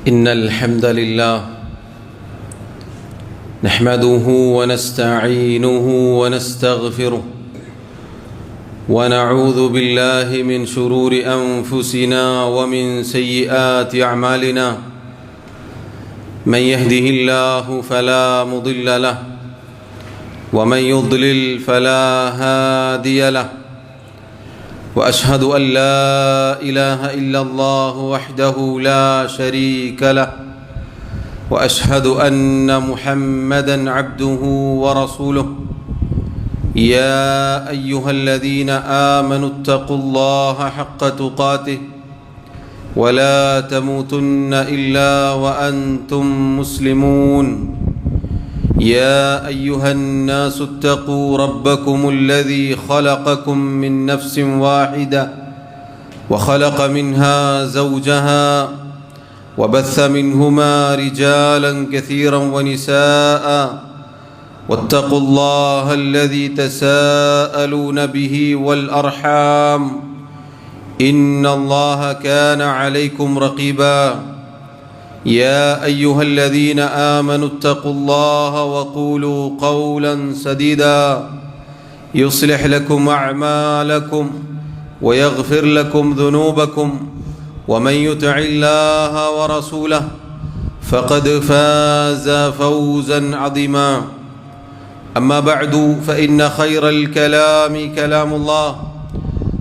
إن الحمد لله نحمده ونستعينه ونستغفره ونعوذ بالله من شرور أنفسنا ومن سيئات أعمالنا من يهده الله فلا مضل له ومن يضلل فلا هادي له وأشهد أن لا إله إلا الله وحده لا شريك له وأشهد أن محمدًا عبده ورسوله يا أيها الذين آمنوا اتقوا الله حق تقاته ولا تموتن إلا وأنتم مسلمون يا أيها الناس اتقوا ربكم الذي خلقكم من نفس واحدة وخلق منها زوجها وبث منهما رجالا كثيرا ونساء واتقوا الله الذي تساءلون به والأرحام إن الله كان عليكم رقيبا يا أيها الذين آمنوا اتقوا الله وقولوا قولا سديدا يصلح لكم أعمالكم ويغفر لكم ذنوبكم ومن يطع الله ورسوله فقد فاز فوزا عظيما أما بعد فإن خير الكلام كلام الله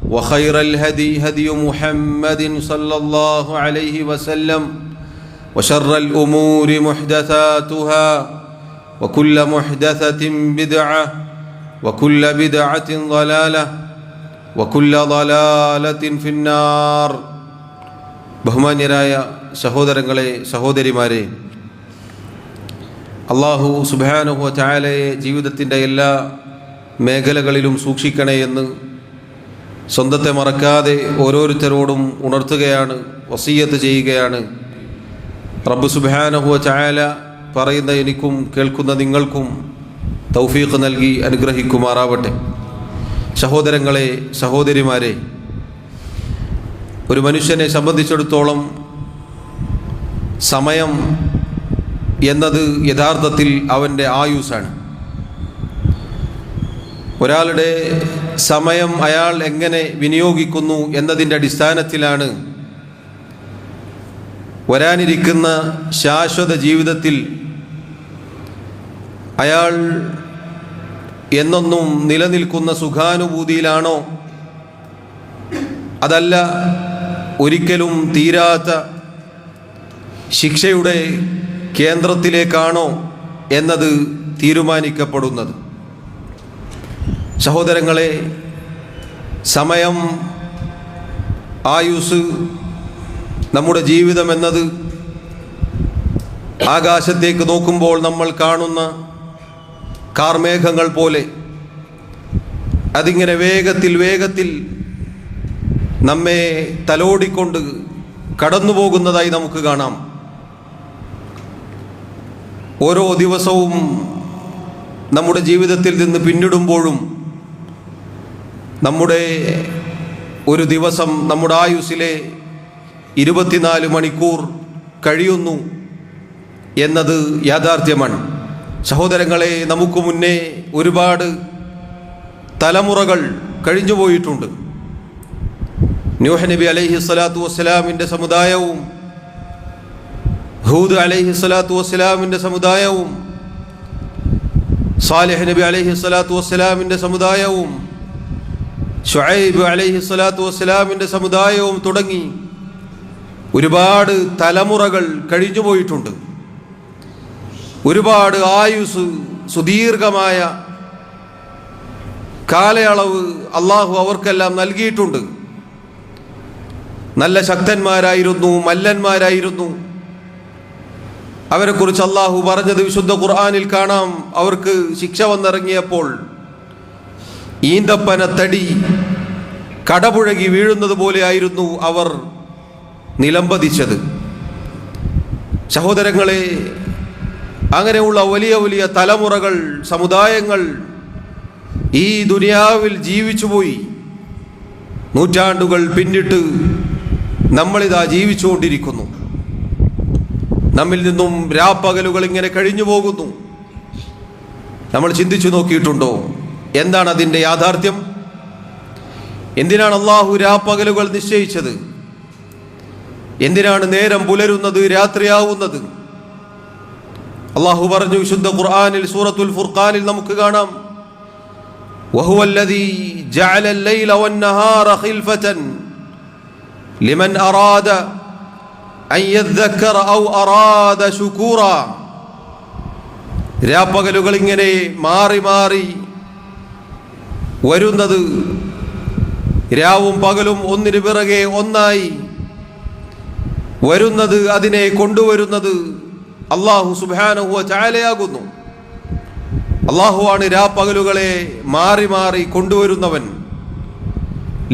وخير الهدي هدي محمد صلى الله عليه وسلم وشر الأمور محدثاتها وكل محدثة بدعة وكل بدعة ضلالة وكل ضلالة في النار. ബഹുമാന്യരായ സഹോദരങ്ങളെ സഹോദരിമാരെ, അല്ലാഹു സുബ്ഹാനഹു വ തആലയെ ജീവിതത്തിൻ്റെ എല്ലാ മേഖലകളിലും സൂക്ഷിക്കണേ എന്ന് സ്വന്തത്തെ മറക്കാതെ ഓരോരുത്തരോടും ഉണർത്തുകയാണ്, വസിയ്യത്ത് ചെയ്യുകയാണ്. റബ്ബ് സുബ്ഹാനഹു വ തആല പറയുന്ന എനിക്കും കേൾക്കുന്ന നിങ്ങൾക്കും തൗഫീഖ് നൽകി അനുഗ്രഹിക്കുമാറാവട്ടെ. സഹോദരങ്ങളെ സഹോദരിമാരെ, ഒരു മനുഷ്യനെ സംബന്ധിച്ചിടത്തോളം സമയം എന്നത് യഥാർത്ഥത്തിൽ അവൻ്റെ ആയുസ്സാണ്. ഒരാളുടെ സമയം അയാൾ എങ്ങനെ വിനിയോഗിക്കുന്നു എന്നതിൻ്റെ അടിസ്ഥാനത്തിലാണ് വരാനിരിക്കുന്ന ശാശ്വത ജീവിതത്തിൽ അയാൾ എന്നെന്നും നിലനിൽക്കുന്ന സുഖാനുഭൂതിയിലാണോ, അതല്ല ഒരിക്കലും തീരാത്ത ശിക്ഷയുടെ കേന്ദ്രത്തിലേക്കാണോ എന്നത് തീരുമാനിക്കപ്പെടുന്നത്. സഹോദരങ്ങളെ, സമയം, ആയുസ്, നമ്മുടെ ജീവിതം എന്നത് ആകാശത്തേക്ക് നോക്കുമ്പോൾ നമ്മൾ കാണുന്ന കാർമേഘങ്ങൾ പോലെ അതിങ്ങനെ വേഗത്തിൽ വേഗത്തിൽ നമ്മെ തലോടിക്കൊണ്ട് കടന്നു പോകുന്നതായി നമുക്ക് കാണാം. ഓരോ ദിവസവും നമ്മുടെ ജീവിതത്തിൽ നിന്ന് പിന്നിടുമ്പോഴും നമ്മുടെ ഒരു ദിവസം, നമ്മുടെ ആയുസ്സിലെ 24 മണിക്കൂർ കഴിയുന്നു എന്നത് യാഥാർത്ഥ്യമാണ്. സഹോദരങ്ങളെ, നമുക്ക് മുന്നേ ഒരുപാട് തലമുറകൾ കഴിഞ്ഞുപോയിട്ടുണ്ട്. നൂഹ് നബി അലൈഹി സ്വലാത്തു വസ്സലാമിൻ്റെ സമുദായവും ഹൂദ് അലൈഹി സ്വലാത്തു വസ്സലാമിൻ്റെ സമുദായവും സാലിഹ് നബി അലൈഹി സ്വലാത്തു വസ്സലാമിൻ്റെ സമുദായവും ശുഐബ് അലൈഹി സ്വലാത്തു വസ്സലാമിൻ്റെ സമുദായവും തുടങ്ങി ഒരുപാട് തലമുറകൾ കഴിഞ്ഞുപോയിട്ടുണ്ട്. ഒരുപാട് ആയുസ്, സുദീർഘമായ കാലയളവ് അള്ളാഹു അവർക്കെല്ലാം നൽകിയിട്ടുണ്ട്. നല്ല ശക്തന്മാരായിരുന്നു, മല്ലന്മാരായിരുന്നു. അവരെക്കുറിച്ച് അള്ളാഹു പറഞ്ഞത് വിശുദ്ധ ഖുർആനിൽ കാണാം. അവർക്ക് ശിക്ഷ വന്നിറങ്ങിയപ്പോൾ ഈന്തപ്പനത്തടി കടപുഴകി വീഴുന്നത് പോലെയായിരുന്നു അവർ നിലംപതിച്ചത്. സഹോദരങ്ങളെ, അങ്ങനെയുള്ള വലിയ വലിയ തലമുറകൾ, സമുദായങ്ങൾ ഈ ദുനിയാവിൽ ജീവിച്ചുപോയി. നൂറ്റാണ്ടുകൾ പിന്നിട്ട് നമ്മളിതാ ജീവിച്ചുകൊണ്ടിരിക്കുന്നു. നമ്മിൽ നിന്നും രാപ്പകലുകൾ ഇങ്ങനെ കഴിഞ്ഞു പോകുന്നു. നമ്മൾ ചിന്തിച്ചു നോക്കിയിട്ടുണ്ടോ എന്താണ് അതിൻ്റെ യാഥാർത്ഥ്യം? എന്തിനാണ് അള്ളാഹു രാപ്പകലുകൾ നിശ്ചയിച്ചത്? എന്തിനാണ് നേരം പുലരുന്നത്, രാത്രിയാവുന്നത്? അള്ളാഹു പറഞ്ഞു വിശുദ്ധ ഖുർആനിൽ സൂറത്തുൽ ഫുർഖാനിൽ നമുക്ക് കാണാം, വഹുവല്ലദീ ജഅലൽ ലൈല വന്നഹാറ ഖിൽഫതൻ ലിമൻ അറാദ അൻ യദ്ദക്കറ ഔ അറാദ ശുകൂറ. രാപ്പകലുകൾ ഇങ്ങനെ മാറി മാറി വരുന്നത്, രാവും പകലും ഒന്നിനു പിറകെ ഒന്നായി വരുന്നത്, അതിനെ കൊണ്ടുവരുന്നത് അല്ലാഹു സുബ്ഹാനഹു വ തആലയാകുന്നു. അല്ലാഹുവാണ് രാപ്പകലുകളെ മാറി മാറി കൊണ്ടുവരുന്നവൻ.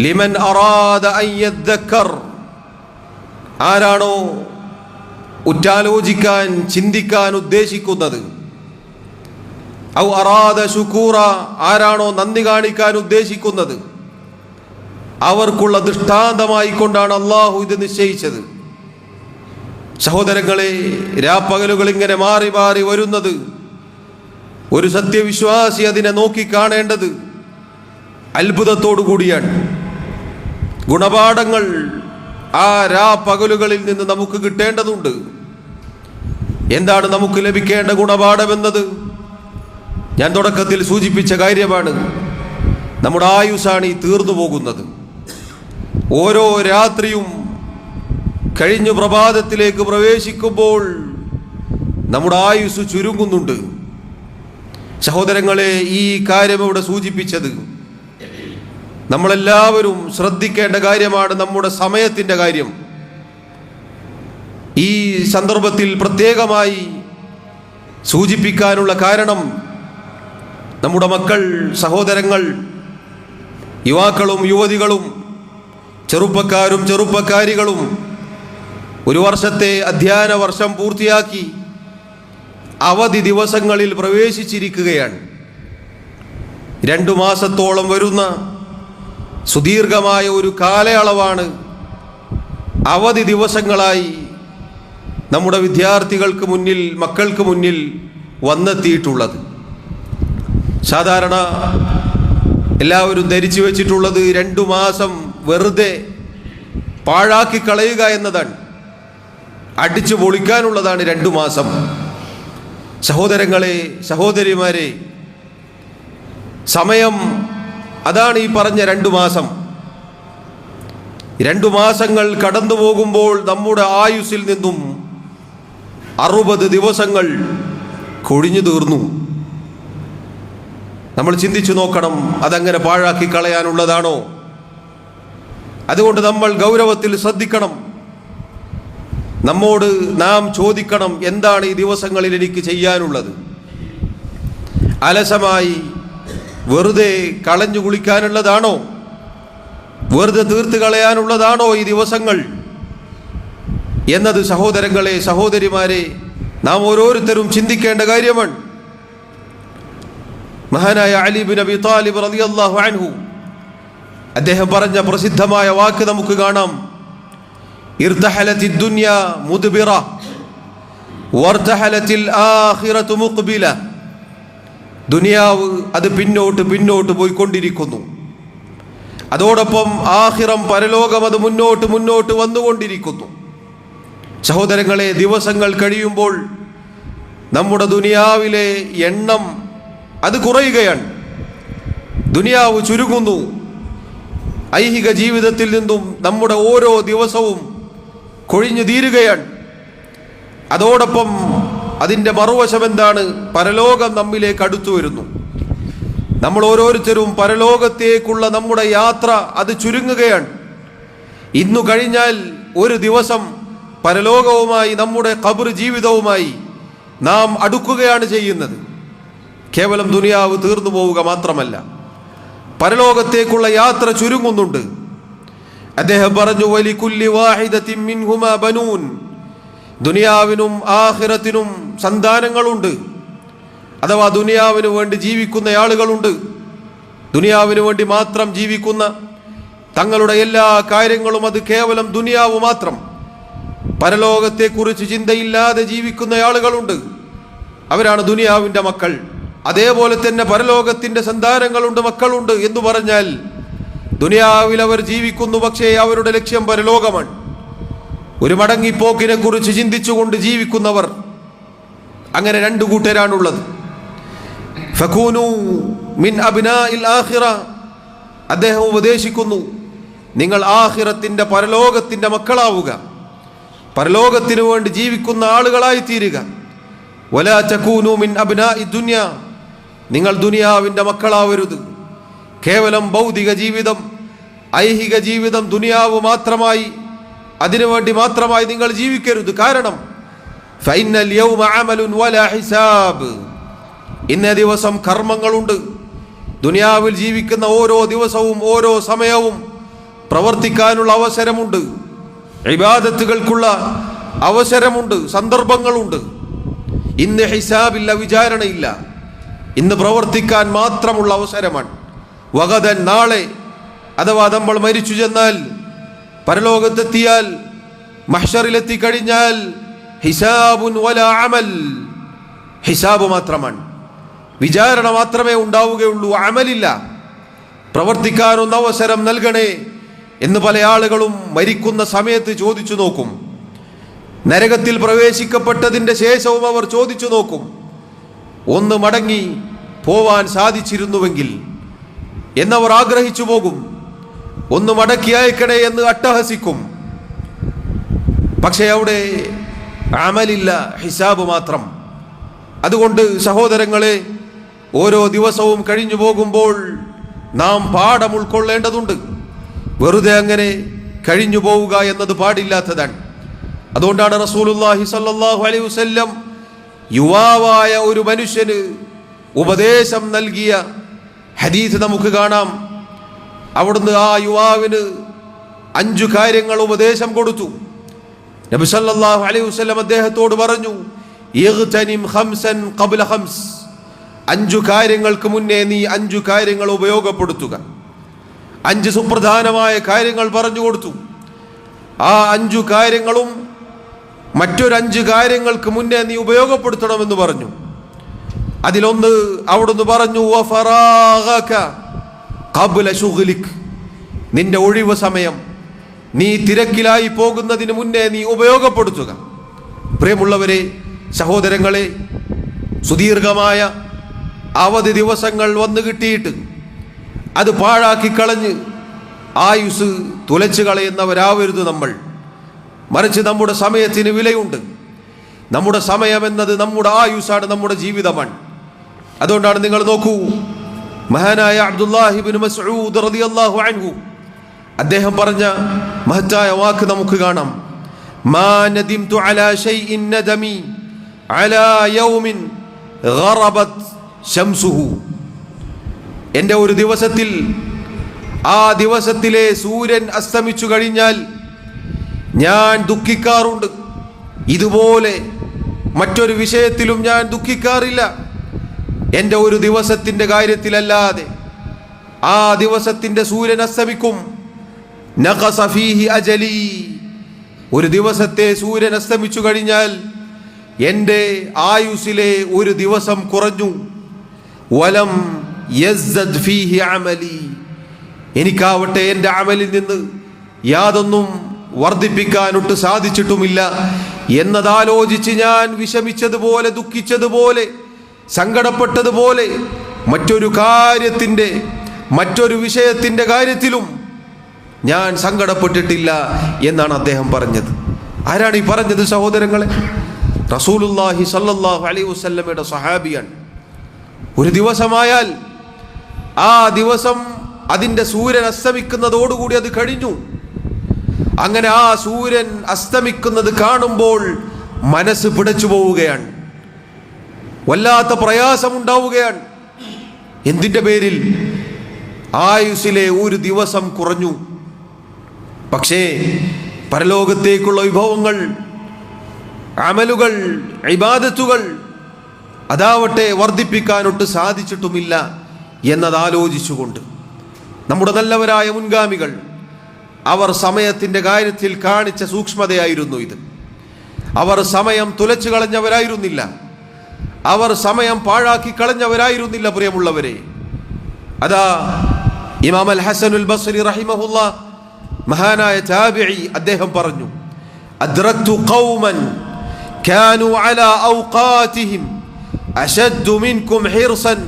ലിമൻ അറാദ അൻ യദ്ദക്കർ, ആരാണോ ഉറ്റാലോചിക്കാൻ ചിന്തിക്കാൻ ഉദ്ദേശിക്കുന്നത്, ഔ അറാദ ശുകൂറ, ആരാണോ നന്ദി കാണിക്കാൻ ഉദ്ദേശിക്കുന്നത്, അവർക്കുള്ള ദൃഷ്ടാന്തമായി കൊണ്ടാണ് അള്ളാഹു ഇത് നിശ്ചയിച്ചത്. സഹോദരങ്ങളെ, രാപ്പകലുകൾ ഇങ്ങനെ മാറി മാറി വരുന്നത് ഒരു സത്യവിശ്വാസി അതിനെ നോക്കിക്കാണേണ്ടത് അത്ഭുതത്തോടു കൂടിയാണ്. ഗുണപാഠങ്ങൾ ആ രാപ്പകലുകളിൽ നിന്ന് നമുക്ക് കിട്ടേണ്ടതുണ്ട്. എന്താണ് നമുക്ക് ലഭിക്കേണ്ട ഗുണപാഠമെന്നത് ഞാൻ തുടക്കത്തിൽ സൂചിപ്പിച്ച കാര്യമാണ്. നമ്മുടെ ആയുസ്സാണ് ഈ തീർന്നു പോകുന്നത്. ഓരോ രാത്രിയും കഴിഞ്ഞു പ്രഭാതത്തിലേക്ക് പ്രവേശിക്കുമ്പോൾ നമ്മുടെ ആയുസ് ചുരുങ്ങുന്നുണ്ട്. സഹോദരങ്ങളെ, ഈ കാര്യം ഇവിടെ സൂചിപ്പിച്ചത് നമ്മളെല്ലാവരും ശ്രദ്ധിക്കേണ്ട കാര്യമാണ്, നമ്മുടെ സമയത്തിൻ്റെ കാര്യം. ഈ സന്ദർഭത്തിൽ പ്രത്യേകമായി സൂചിപ്പിക്കാനുള്ള കാരണം, നമ്മുടെ മക്കൾ, സഹോദരങ്ങൾ, യുവാക്കളും യുവതികളും, ചെറുപ്പക്കാരും ചെറുപ്പക്കാരികളും ഒരു വർഷത്തെ അധ്യയന വർഷം പൂർത്തിയാക്കി അവധി ദിവസങ്ങളിൽ പ്രവേശിച്ചിരിക്കുകയാണ്. 2 മാസത്തോളം വരുന്ന സുദീർഘമായ ഒരു കാലയളവാണ് അവധി ദിവസങ്ങളായി നമ്മുടെ വിദ്യാർത്ഥികൾക്ക് മുന്നിൽ, മക്കൾക്ക് മുന്നിൽ വന്നെത്തിയിട്ടുള്ളത്. സാധാരണ എല്ലാവരും ധരിച്ചു വച്ചിട്ടുള്ളത് 2 മാസം വെറുതെ പാഴാക്കി കളയുക എന്നതാണ്, അടിച്ചു പൊളിക്കാനുള്ളതാണ് 2 മാസം. സഹോദരങ്ങളെ, സഹോദരിമാരെ, സമയം അതാണ് ഈ പറഞ്ഞ 2 മാസം. 2 മാസങ്ങൾ കടന്നു പോകുമ്പോൾ നമ്മുടെ ആയുസ്സിൽ നിന്നും 60 ദിവസങ്ങൾ കൊഴിഞ്ഞു തീർന്നു. നമ്മൾ ചിന്തിച്ചു നോക്കണം, അതങ്ങനെ പാഴാക്കി കളയാനുള്ളതാണോ? അതുകൊണ്ട് നമ്മൾ ഗൗരവത്തിൽ ശ്രദ്ധിക്കണം. നമ്മോട് നാം ചോദിക്കണം, എന്താണ് ഈ ദിവസങ്ങളിൽ എനിക്ക് ചെയ്യാനുള്ളത്? അലസമായി വെറുതെ കളഞ്ഞു കുളിക്കാനുള്ളതാണോ? വെറുതെ തീർത്ത് കളയാനുള്ളതാണോ ഈ ദിവസങ്ങൾ എന്നത് സഹോദരങ്ങളെ, സഹോദരിമാരെ, നാം ഓരോരുത്തരും ചിന്തിക്കേണ്ട കാര്യമാണ്. മഹാനായ അലി ബിൻ അബി താലിബ് റളിയല്ലാഹു അൻഹു അദ്ദേഹം പറഞ്ഞ പ്രസിദ്ധമായ വാക്ക് നമുക്ക് കാണാം, ഇർതഹലത്തി ദുനിയ മുദ്ബിറ വർതഹലത്തിൽ ആഖിറതു മുഖ്ബില. ദുനിയാവ് അത് പിന്നോട്ട് പിന്നോട്ട് പോയിക്കൊണ്ടിരിക്കുന്നു, അതോടൊപ്പം ആഖിറം, പരലോകം, അത് മുന്നോട്ട് മുന്നോട്ട് വന്നുകൊണ്ടിരിക്കുന്നു. സഹോദരങ്ങളെ, ദിവസങ്ങൾ കഴിയുമ്പോൾ നമ്മുടെ ദുനിയാവിലെ എണ്ണം അത് കുറയുകയാണ്. ദുനിയാവ് ചുരുങ്ങുന്നു. ഐഹിക ജീവിതത്തിൽ നിന്നും നമ്മുടെ ഓരോ ദിവസവും കൊഴിഞ്ഞു തീരുകയാണ്. അതോടൊപ്പം അതിൻ്റെ മറുവശം എന്താണ്? പരലോകം നമ്മിലേക്ക് അടുത്തു വരുന്നു. നമ്മൾ ഓരോരുത്തരും പരലോകത്തേക്കുള്ള നമ്മുടെ യാത്ര അത് ചുരുങ്ങുകയാണ്. ഇന്നു കഴിഞ്ഞാൽ ഒരു ദിവസം പരലോകവുമായി, നമ്മുടെ ഖബർ ജീവിതവുമായി നാം അടുക്കുകയാണ് ചെയ്യുന്നത്. കേവലം ദുനിയാവ് തീർന്നു പോവുക മാത്രമല്ല, പരലോകത്തേക്കുള്ള യാത്ര ചുരുങ്ങുന്നുണ്ട്. അദ്ദേഹം പറഞ്ഞു, വലികുല്ലി വാഹിദത്തിൻ മിൻഹുമാ ബനൂൻ, ദുനിയാവിനും ആഖിറത്തിനും സന്താനങ്ങളുണ്ട്. അഥവാ ദുനിയാവിന് വേണ്ടി ജീവിക്കുന്ന ആളുകളുണ്ട്. ദുനിയാവിന് വേണ്ടി മാത്രം ജീവിക്കുന്ന, തങ്ങളുടെ എല്ലാ കാര്യങ്ങളും അത് കേവലം ദുനിയാവ് മാത്രം, പരലോകത്തെക്കുറിച്ച് ചിന്തയില്ലാതെ ജീവിക്കുന്ന ആളുകളുണ്ട്. അവരാണ് ദുനിയാവിൻ്റെ മക്കൾ. അതേപോലെ തന്നെ പരലോകത്തിൻ്റെ സന്താനങ്ങളുണ്ട്, മക്കളുണ്ട് എന്ന് പറഞ്ഞാൽ ദുനിയാവിൽ അവർ ജീവിക്കുന്നു, പക്ഷേ അവരുടെ ലക്ഷ്യം പരലോകമാണ്. ഒരു മടങ്ങിപ്പോക്കിനെ കുറിച്ച് ചിന്തിച്ചുകൊണ്ട് ജീവിക്കുന്നവർ, അങ്ങനെ രണ്ടു കൂട്ടരാണുള്ളത്. ഫകൂനു മിൻ അബ്നാഇൽ ആഖിറ, അദ്ദേഹം ഉപദേശിക്കുന്നു, നിങ്ങൾ ആഖിറത്തിന്റെ പരലോകത്തിന്റെ മക്കളാവുക, പരലോകത്തിനു വേണ്ടി ജീവിക്കുന്ന ആളുകളായി തീരുക. വലാ തകൂനു മിൻ അബ്നാഇ ദുനിയ, നിങ്ങൾ ദുനിയാവിന്റെ മക്കളാവരുത്. കേവലം ഭൗതിക ജീവിതം, ഐഹിക ജീവിതം, ദുനിയാവ് മാത്രമായി, അതിനുവേണ്ടി മാത്രമായി നിങ്ങൾ ജീവിക്കരുത്. കാരണം ഫഇന്നൽ യൗമ അമലുൻ വലാ ഹിസാബ്, ഇന്നേ ദിവസം കർമ്മങ്ങളുണ്ട്. ദുനിയാവിൽ ജീവിക്കുന്ന ഓരോ ദിവസവും ഓരോ സമയവും പ്രവർത്തിക്കാനുള്ള അവസരമുണ്ട്, ഇബാദത്തുകൾക്കുള്ള അവസരമുണ്ട്, സന്ദർഭങ്ങളുണ്ട്. ഇന്ന് ഹിസാബില്ല, വിചാരണയില്ല. ഇന്ന് പ്രവർത്തിക്കാൻ മാത്രമുള്ള അവസരമാണ്. വഗദൻ, നാളെ, അഥവാ നമ്മൾ മരിച്ചു ചെന്നാൽ, പരലോകത്തെത്തിയാൽ, മഹ്ശറിലെത്തിക്കഴിഞ്ഞാൽ, ഹിസാബുൻ വലാ അമൽ, ഹിസാബ് മാത്രമാണ്, വിചാരണ മാത്രമേ ഉണ്ടാവുകയുള്ളൂ, അമലില്ല. പ്രവർത്തിക്കാനൊന്ന് അവസരം നൽകണേ എന്ന് പല ആളുകളും മരിക്കുന്ന സമയത്ത് ചോദിച്ചു നോക്കും. നരകത്തിൽ പ്രവേശിക്കപ്പെട്ടതിൻ്റെ ശേഷവും അവർ ചോദിച്ചു നോക്കും, ഒന്ന് മടങ്ങി പോവാൻ സാധിച്ചിരുന്നുവെങ്കിൽ എന്നവർ ആഗ്രഹിച്ചു പോകും. ഒന്ന് മടക്കി അയക്കണേ എന്ന് അട്ടഹസിക്കും. പക്ഷേ അവിടെ അമലില്ല, ഹിസാബ് മാത്രം. അതുകൊണ്ട് സഹോദരങ്ങളെ, ഓരോ ദിവസവും കഴിഞ്ഞു പോകുമ്പോൾ നാം പാഠം ഉൾക്കൊള്ളേണ്ടതുണ്ട്. വെറുതെ അങ്ങനെ കഴിഞ്ഞു പോവുക എന്നത് പാടില്ലാത്തതാണ്. അതുകൊണ്ടാണ് റസൂലുള്ളാഹി സ്വല്ലല്ലാഹു അലൈഹി വസല്ലം യുവാവായ ഒരു മനുഷ്യന് ഉപദേശം നൽകിയ ഹദീസ് നമുക്ക് കാണാം. അവിടുന്ന് ആ യുവാവിന് 5 കാര്യങ്ങൾ ഉപദേശം കൊടുത്തു. നബി സല്ലല്ലാഹു അലൈഹി വസല്ലം അദ്ദേഹത്തോട് പറഞ്ഞു, ഇഗ്തനിം ഖംസൻ ഖബ്ല ഖംസ്, 5 കാര്യങ്ങൾക്ക് മുന്നേ നീ 5 കാര്യങ്ങൾ ഉപയോഗപ്പെടുത്തുക. 5 സുപ്രധാനമായ കാര്യങ്ങൾ പറഞ്ഞു കൊടുത്തു. ആ 5 കാര്യങ്ങളും മറ്റൊരു 5 കാര്യങ്ങൾക്ക് മുന്നേ നീ ഉപയോഗപ്പെടുത്തണമെന്ന് പറഞ്ഞു. അതിലൊന്ന് അവിടുന്ന് പറഞ്ഞു, വഫറാഗക ഖബ്ല ശുഗ്ലിക്, നിന്റെ ഒഴിവ് സമയം നീ തിരക്കിലായി പോകുന്നതിന് മുന്നേ നീ ഉപയോഗപ്പെടുത്തുക. പ്രിയമുള്ളവരെ, സഹോദരങ്ങളെ, സുദീർഘമായ അവധി ദിവസങ്ങൾ വന്നു കിട്ടിയിട്ട് അത് പാഴാക്കി കളഞ്ഞ് ആയുസ് തുലച്ചു കളയുന്നവരാവരുത് നമ്മൾ. മറിച്ച് നമ്മുടെ സമയത്തിന് വിലയുണ്ട്. നമ്മുടെ സമയം എന്നത് നമ്മുടെ ആയുസ്സാണ്, നമ്മുടെ ജീവിതമാണ്. അതുകൊണ്ടാണ് നിങ്ങൾ നോക്കൂ, മഹാനായ അബ്ദുല്ലാഹി ഇബ്നു മസ്ഊദ് റളിയല്ലാഹു അൻഹു അദ്ദേഹം പറഞ്ഞ മഹത്തായ വാക്ക് നമുക്ക് കാണാം. മാ നദിംതു അലാ ശൈഇൻ നദമി അലാ യൗമിൻ ഗറബത് ശംസുഹു, എൻ്റെ ഒരു ദിവസത്തിൽ, ആ ദിവസത്തിലെ സൂര്യൻ അസ്തമിച്ചു കഴിഞ്ഞാൽ ഞാൻ ദുഃഖിക്കാറുണ്ട്. ഇതുപോലെ മറ്റൊരു വിഷയത്തിലും ഞാൻ ദുഃഖിക്കാറില്ല, എൻ്റെ ഒരു ദിവസത്തിൻ്റെ കാര്യത്തിലല്ലാതെ. ആ ദിവസത്തിൻ്റെ സൂര്യൻ അസ്തമിക്കും. നഖസ ഫീഹി അജലി, ഒരു ദിവസത്തെ സൂര്യൻ അസ്തമിച്ചു കഴിഞ്ഞാൽ എൻ്റെ ആയുസ്സിലെ ഒരു ദിവസം കുറഞ്ഞു. വലം യസ്ദദ് ഫീഹി അമലി, എനിക്കാവട്ടെ എൻ്റെ അമലിൽ നിന്ന് യാതൊന്നും വർദ്ധിപ്പിക്കാനൊട്ട് സാധിച്ചിട്ടുമില്ല എന്നതാലോചിച്ച് ഞാൻ വിഷമിച്ചതുപോലെ, ദുഃഖിച്ചതുപോലെ, സങ്കടപ്പെട്ടതുപോലെ മറ്റൊരു വിഷയത്തിൻ്റെ കാര്യത്തിലും ഞാൻ സങ്കടപ്പെട്ടിട്ടില്ല എന്നാണ് അദ്ദേഹം പറഞ്ഞത്. ആരാണ് ഈ പറഞ്ഞത് സഹോദരങ്ങളെ? റസൂലുള്ളാഹി സ്വല്ലല്ലാഹു അലൈഹി വസല്ലമയുടെ സ്വഹാബിയാണ്. ഒരു ദിവസമായാൽ ആ ദിവസം അതിൻ്റെ സൂര്യൻ അസ്തമിക്കുന്നതോടുകൂടി അത് കഴിഞ്ഞു. അങ്ങനെ ആ സൂര്യൻ അസ്തമിക്കുന്നത് കാണുമ്പോൾ മനസ്സ് പിടച്ചു പോവുകയാണ്, വല്ലാത്ത പ്രയാസമുണ്ടാവുകയാണ്. എന്തിൻ്റെ പേരിൽ? ആയുസ്സിലെ ഒരു ദിവസം കുറഞ്ഞു. പക്ഷേ പരലോകത്തേക്കുള്ള വിഭവങ്ങൾ, അമലുകൾ, ഇബാദത്തുകൾ അതാവട്ടെ വർദ്ധിപ്പിക്കാനൊട്ട് സാധിച്ചിട്ടുമില്ല എന്നതാലോചിച്ചുകൊണ്ട് നമ്മുടെ നല്ലവരായ മുൻഗാമികൾ അവർ സമയത്തിൻ്റെ കാര്യത്തിൽ കാണിച്ച സൂക്ഷ്മതയായിരുന്നു ഇത്. അവർ സമയം തുലച്ചു കളഞ്ഞവരായിരുന്നില്ല, അവർ സമയം പാഴാക്കി കളഞ്ഞവരായിരുന്നില്ല. പ്രിയമുള്ളവരെ, അതാ ഇമാം അൽ ഹസനുൽ ബസ്രി റഹിമഹുല്ലാ, മഹാനായ താബിഈ, അദ്ദേഹം പറഞ്ഞു, അദ്റക്തു ഖൗമൻ കാനൂ അലാ ഔഖാതിഹിം അശദ്ദു മിൻകും ഹിർസൻ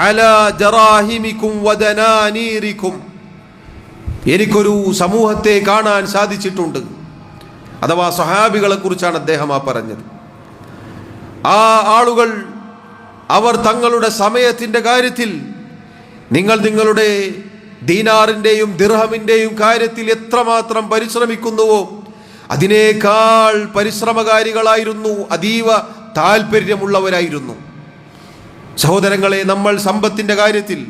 അലാ ദറാഹിമിക്കും വദനാനീരിക്കും. എനിക്കൊരു സമൂഹത്തെ കാണാൻ സാധിച്ചിട്ടുണ്ട്. അഥവാ സ്വഹാബികളെ കുറിച്ചാണ് അദ്ദേഹം പറഞ്ഞത്. ആ ആളുകൾ, അവർ തങ്ങളുടെ സമയത്തിൻ്റെ കാര്യത്തിൽ, നിങ്ങൾ നിങ്ങളുടെ ദീനാറിൻ്റെയും ദിർഹമിൻ്റെയും കാര്യത്തിൽ എത്രമാത്രം പരിശ്രമിക്കുന്നുവോ അതിനേക്കാൾ പരിശ്രമകാരികളായിരുന്നു, അതീവ താല്പര്യമുള്ളവരായിരുന്നു. സഹോദരങ്ങളെ, നമ്മൾ സമ്പത്തിൻ്റെ കാര്യത്തിൽ,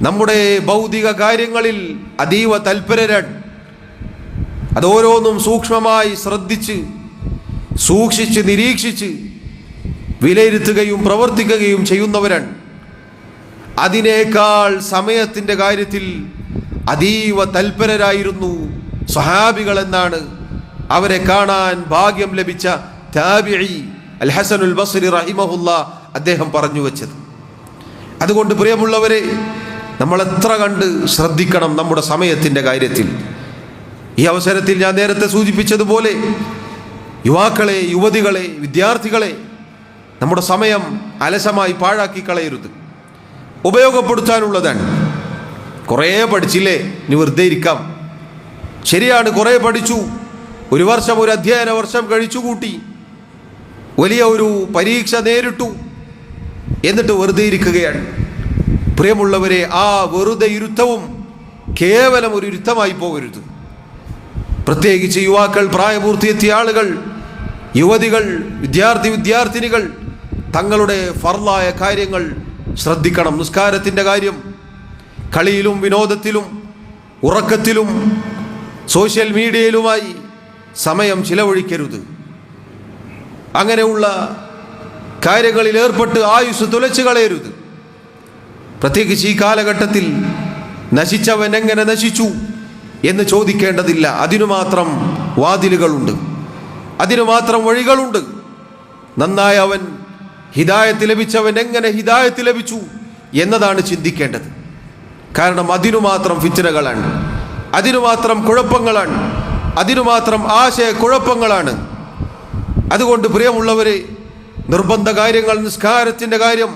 നമ്മുടെ ഭൗതിക കാര്യങ്ങളിൽ അതീവ തൽപരരാണ്. അതോരോന്നും സൂക്ഷ്മമായി ശ്രദ്ധിച്ച്, സൂക്ഷിച്ച്, നിരീക്ഷിച്ച് വിലയിരുത്തുകയും പ്രവർത്തിക്കുകയും ചെയ്യുന്നവരാണ്. അതിനേക്കാൾ സമയത്തിൻ്റെ കാര്യത്തിൽ അതീവ തൽപരരായിരുന്നു സ്വഹാബികൾ എന്നാണ് അവരെ കാണാൻ ഭാഗ്യം ലഭിച്ച താബിഈ അൽ ഹസനുൽ ബസ്രി റഹിമഹുല്ലാ അദ്ദേഹം പറഞ്ഞു വെച്ചത്. അതുകൊണ്ട് പ്രിയമുള്ളവരെ, നമ്മൾ എത്ര കണ്ട് ശ്രദ്ധിക്കണം നമ്മുടെ സമയത്തിൻ്റെ കാര്യത്തിൽ. ഈ അവസരത്തിൽ ഞാൻ നേരത്തെ സൂചിപ്പിച്ചതുപോലെ യുവാക്കളെ, യുവതികളെ, വിദ്യാർത്ഥികളെ, നമ്മുടെ സമയം അലസമായി പാഴാക്കി കളയരുത്. ഉപയോഗപ്പെടുത്താനുള്ളതാണ്. കുറേ പഠിച്ചില്ലേ, ഇനി വെറുതെ ഇരിക്കാം. ശരിയാണ്, കുറേ പഠിച്ചു, ഒരു വർഷം, ഒരു അധ്യയന വർഷം കഴിച്ചുകൂട്ടി, വലിയ ഒരു പരീക്ഷ നേരിട്ടു, എന്നിട്ട് വെറുതെ ഇരിക്കുകയാണ്. പ്രിയമുള്ളവരെ, ആ വെറുതെ ഇരുത്തവും കേവലം ഒരു ഇരുത്തമായി പോകരുത്. പ്രത്യേകിച്ച് യുവാക്കൾ, പ്രായപൂർത്തിയെത്തിയ ആളുകൾ, യുവതികൾ, വിദ്യാർത്ഥിനികൾ തങ്ങളുടെ ഫർളായ കാര്യങ്ങൾ ശ്രദ്ധിക്കണം. നിസ്കാരത്തിൻ്റെ കാര്യം, കളിയിലും വിനോദത്തിലും ഉറക്കത്തിലും സോഷ്യൽ മീഡിയയിലുമായി സമയം ചിലവഴിക്കരുത്. അങ്ങനെയുള്ള കാര്യങ്ങളിൽ ഏർപ്പെട്ട് ആയുസ് തുലച്ചു കളയരുത്. പ്രത്യേകിച്ച് ഈ കാലഘട്ടത്തിൽ നശിച്ചവൻ എങ്ങനെ നശിച്ചു എന്ന് ചോദിക്കേണ്ടതില്ല. അതിനു മാത്രം വാതിലുകളുണ്ട്, അതിനു മാത്രം വഴികളുണ്ട്. നന്നായി അവൻ ഹിദായത്ത് ലഭിച്ചവൻ എങ്ങനെ ഹിദായത്ത് ലഭിച്ചു എന്നതാണ് ചിന്തിക്കേണ്ടത്. കാരണം അതിനു മാത്രം ഫിത്നകളാണ്, അതിനു മാത്രം കുഴപ്പങ്ങളാണ്, അതിനു മാത്രം ആശയക്കുഴപ്പങ്ങളാണ്. അതുകൊണ്ട് പ്രിയമുള്ളവരെ, നിർബന്ധ കാര്യങ്ങൾ, നിസ്കാരത്തിൻ്റെ കാര്യം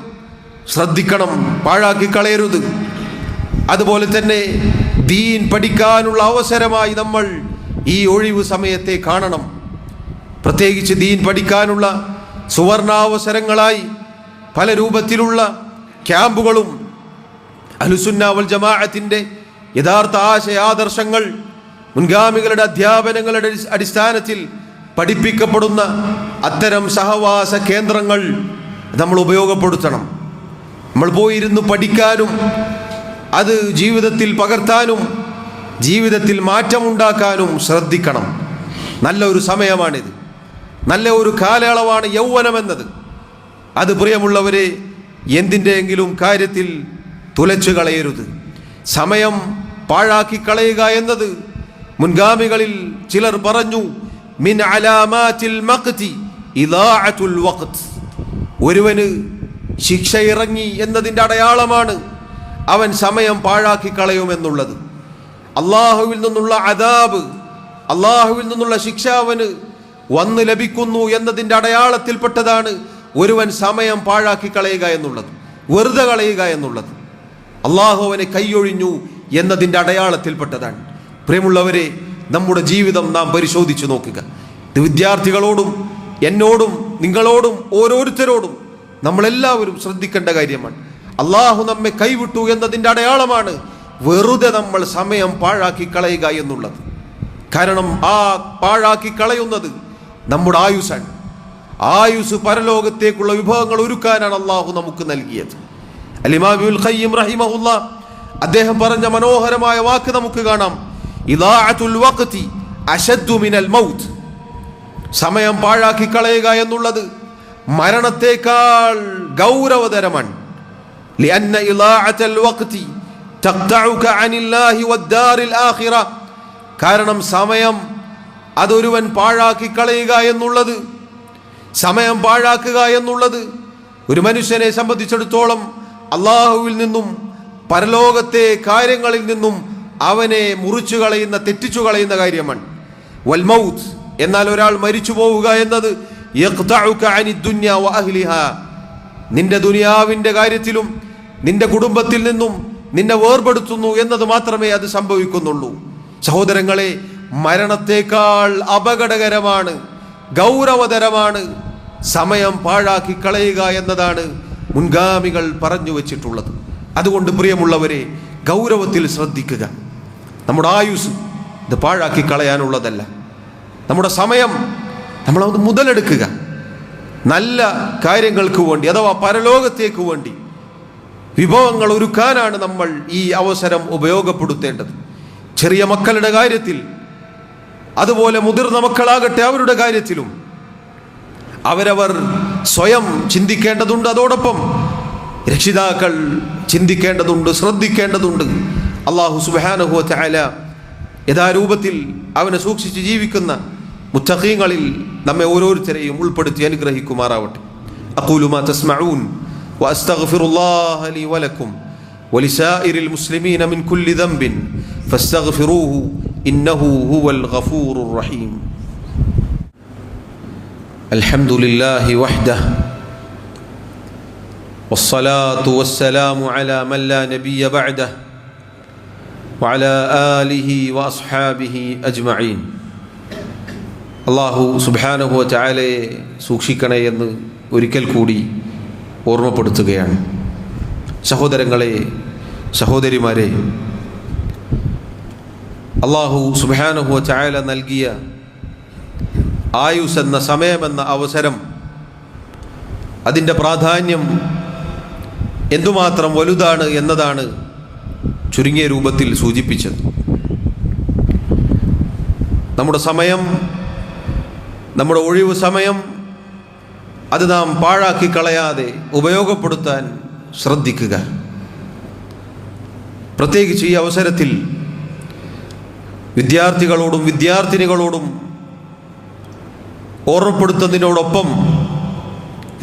ശ്രദ്ധിക്കണം, പാഴാക്കി കളയരുത്. അതുപോലെ തന്നെ ദീൻ പഠിക്കാനുള്ള അവസരമായി നമ്മൾ ഈ ഒഴിവ് സമയത്തെ കാണണം. പ്രത്യേകിച്ച് ദീൻ പഠിക്കാനുള്ള സുവർണാവസരങ്ങളായി പല രൂപത്തിലുള്ള ക്യാമ്പുകളും അഹ്ലുസുന്ന വൽ ജമാഅത്തിൻ്റെ യഥാർത്ഥ ആശയാദർശങ്ങൾ മുൻഗാമികളുടെ അധ്യാപനങ്ങളുടെ അടിസ്ഥാനത്തിൽ പഠിപ്പിക്കപ്പെടുന്ന അത്തരം സഹവാസ കേന്ദ്രങ്ങൾ നമ്മൾ ഉപയോഗപ്പെടുത്തണം. നമ്മൾ പോയിരുന്ന് പഠിക്കാനും അത് ജീവിതത്തിൽ പകർത്താനും ജീവിതത്തിൽ മാറ്റമുണ്ടാക്കാനും ശ്രദ്ധിക്കണം. നല്ല ഒരു സമയമാണിത്, നല്ല ഒരു കാലയളവാണ് യൗവനമെന്നത്. അത് പ്രിയമുള്ളവരെ, എന്തിൻ്റെയെങ്കിലും കാര്യത്തിൽ തുലച്ചു കളയരുത്. സമയം പാഴാക്കി കളയുക എന്നത് മുൻഗാമികളിൽ ചിലർ പറഞ്ഞു, മിൻ അലാമാതിൽ മഖ്തി ഇദാഅത്തുൽ വഖ്ത്. ഒരുവന് ശിക്ഷ ഇറങ്ങി എന്നതിൻ്റെ അടയാളമാണ് അവൻ സമയം പാഴാക്കി കളയുമെന്നുള്ളത്. അള്ളാഹുവിൽ നിന്നുള്ള അദാബ്, അള്ളാഹുവിൽ നിന്നുള്ള ശിക്ഷ അവന് വന്ന് ലഭിക്കുന്നു എന്നതിൻ്റെ അടയാളത്തിൽപ്പെട്ടതാണ് ഒരുവൻ സമയം പാഴാക്കി കളയുക എന്നുള്ളത്, വെറുതെ കളയുക എന്നുള്ളത്. അള്ളാഹു അവനെ കൈയൊഴിഞ്ഞു എന്നതിൻ്റെ അടയാളത്തിൽപ്പെട്ടതാണ്. പ്രിയമുള്ളവരെ, നമ്മുടെ ജീവിതം നാം പരിശോധിച്ചു നോക്കുക. ഇത് വിദ്യാർത്ഥികളോടും എന്നോടും നിങ്ങളോടും ഓരോരുത്തരോടും നമ്മളെല്ലാവരും ശ്രദ്ധിക്കേണ്ട കാര്യമാണ്. അള്ളാഹു നമ്മെ കൈവിട്ടു എന്നതിൻ്റെ അടയാളമാണ് വെറുതെ നമ്മൾ സമയം പാഴാക്കി കളയുക എന്നുള്ളത്. കാരണം ആ പാഴാക്കി കളയുന്നത് നമ്മുടെ ആയുസ്സാണ്. ആയുസ് പരലോകത്തേക്കുള്ള വിഭവങ്ങൾ ഒരുക്കാനാണ് അള്ളാഹു നമുക്ക് നൽകിയത്. അൽ-ഇമാം ഇബ്നുൽ ഖയ്യിം റഹിമഹുല്ലാ അദ്ദേഹം പറഞ്ഞ മനോഹരമായ വാക്ക് നമുക്ക് കാണാം. ഇദാഅത്തുൽ വഖ്തി അശദ്ദു മിനൽ മൗത്ത്. സമയം പാഴാക്കി കളയുക എന്നുള്ളത് മരണത്തേക്കാൾ ഗൗരവതരമാണ്. ലിഅന്ന ഇദാഅത്തുൽ വഖ്തി തഖ്തഉക അനില്ലാഹി വദ്ദാരിൽ ആഖിറ. കാരണം സമയം അതൊരുവൻ പാഴാക്കി കളയുക എന്നുള്ളത്, സമയം പാഴാക്കുക എന്നുള്ളത് ഒരു മനുഷ്യനെ സംബന്ധിച്ചിടത്തോളം അള്ളാഹുവിൽ നിന്നും പരലോകത്തെ കാര്യങ്ങളിൽ നിന്നും അവനെ മുറിച്ചു കളയുന്ന, തെറ്റിച്ചു കളയുന്ന കാര്യമാണ്. വൽ മൗത്ത്, എന്നാൽ ഒരാൾ മരിച്ചു പോവുക എന്നത് യഖ്തഉക അനി ദുനിയ വ അഹ്ലിഹാ, നിന്റെ ദുനിയാവിന്റെ കാര്യത്തിലും നിന്റെ കുടുംബത്തിൽ നിന്നും നിന്നെ വേർപെടുത്തുന്നു എന്നത് മാത്രമേ അത് സംഭവിക്കുന്നുള്ളൂ. സഹോദരങ്ങളെ, മരണത്തേക്കാൾ അപകടകരമാണ്, ഗൗരവതരമാണ് സമയം പാഴാക്കി കളയുക എന്നതാണ് മുൻഗാമികൾ പറഞ്ഞു വച്ചിട്ടുള്ളത്. അതുകൊണ്ട് പ്രിയമുള്ളവരെ, ഗൗരവത്തിൽ ശ്രദ്ധിക്കുക. നമ്മുടെ ആയുസ് ഇത് പാഴാക്കി കളയാനുള്ളതല്ല. നമ്മുടെ സമയം നമ്മളത് മുതലെടുക്കുക. നല്ല കാര്യങ്ങൾക്ക് വേണ്ടി, അഥവാ പരലോകത്തേക്ക് വേണ്ടി വിഭവങ്ങൾ ഒരുക്കാനാണ് നമ്മൾ ഈ അവസരം ഉപയോഗപ്പെടുത്തേണ്ടത്. ചെറിയ മക്കളുടെ കാര്യത്തിൽ, അതുപോലെ മുതിർന്ന മക്കളാകട്ടെ അവരുടെ കാര്യത്തിലും അവരവർ സ്വയം ചിന്തിക്കേണ്ടതുണ്ട്. അതോടൊപ്പം രക്ഷിതാക്കൾ ചിന്തിക്കേണ്ടതുണ്ട്, ശ്രദ്ധിക്കേണ്ടതുണ്ട്. അല്ലാഹു സുബ്ഹാനഹു വ തആല യഥാരൂപത്തിൽ അവനെ സൂക്ഷിച്ച് ജീവിക്കുന്ന മുത്തഖീങ്ങളിൽ നമ്മെ ഓരോരുത്തരെയും ഉൾപ്പെടുത്തി അനുഗ്രഹിക്കുമാറാവട്ടെ. അഖൂലു മാ തസ്മഊൻ വഅസ്തഗ്ഫിറുല്ലാഹ ലീ വലക്കും വലിസായിരിൽ മുസ്ലിമീന മിൻ കുല്ലി ദംബിൻ ഫസ്തഗ്ഫിറൂഹു ഇന്നഹു ഹുവൽ ഗഫൂറുർ റഹീം. അൽഹംദുലില്ലാഹി വഹ്ദഹു വസ്സലാത്തു വസ്സലാമു അലാ മൻ ലാ നബിയ്യ ബഅദഹു വഅലാ ആലിഹി വഅസ്ഹാബിഹി അജ്മഈൻ. അല്ലാഹു സുബ്ഹാനഹു വ തആലയെ സൂക്ഷിക്കണേ എന്ന് ഒരിക്കൽ കൂടി ഓർമ്മപ്പെടുത്തുകയാണ്. സഹോദരങ്ങളെ, സഹോദരിമാരെ, അല്ലാഹു സുബ്ഹാനഹു വ തആല നൽകിയ ആയുസ് എന്ന സമയമെന്ന അവസരം, അതിൻ്റെ പ്രാധാന്യം എന്തുമാത്രം വലുതാണ് എന്നതാണ് ചുരുങ്ങിയ രൂപത്തിൽ സൂചിപ്പിച്ചത്. നമ്മുടെ സമയം, നമ്മുടെ ഒഴിവ് സമയം, അത് നാം പാഴാക്കി കളയാതെ ഉപയോഗപ്പെടുത്താൻ ശ്രദ്ധിക്കുക. പ്രത്യേകിച്ച് ഈ അവസരത്തിൽ വിദ്യാർത്ഥികളോടും വിദ്യാർത്ഥിനികളോടും ഓർമ്മപ്പെടുത്തുന്നതിനോടൊപ്പം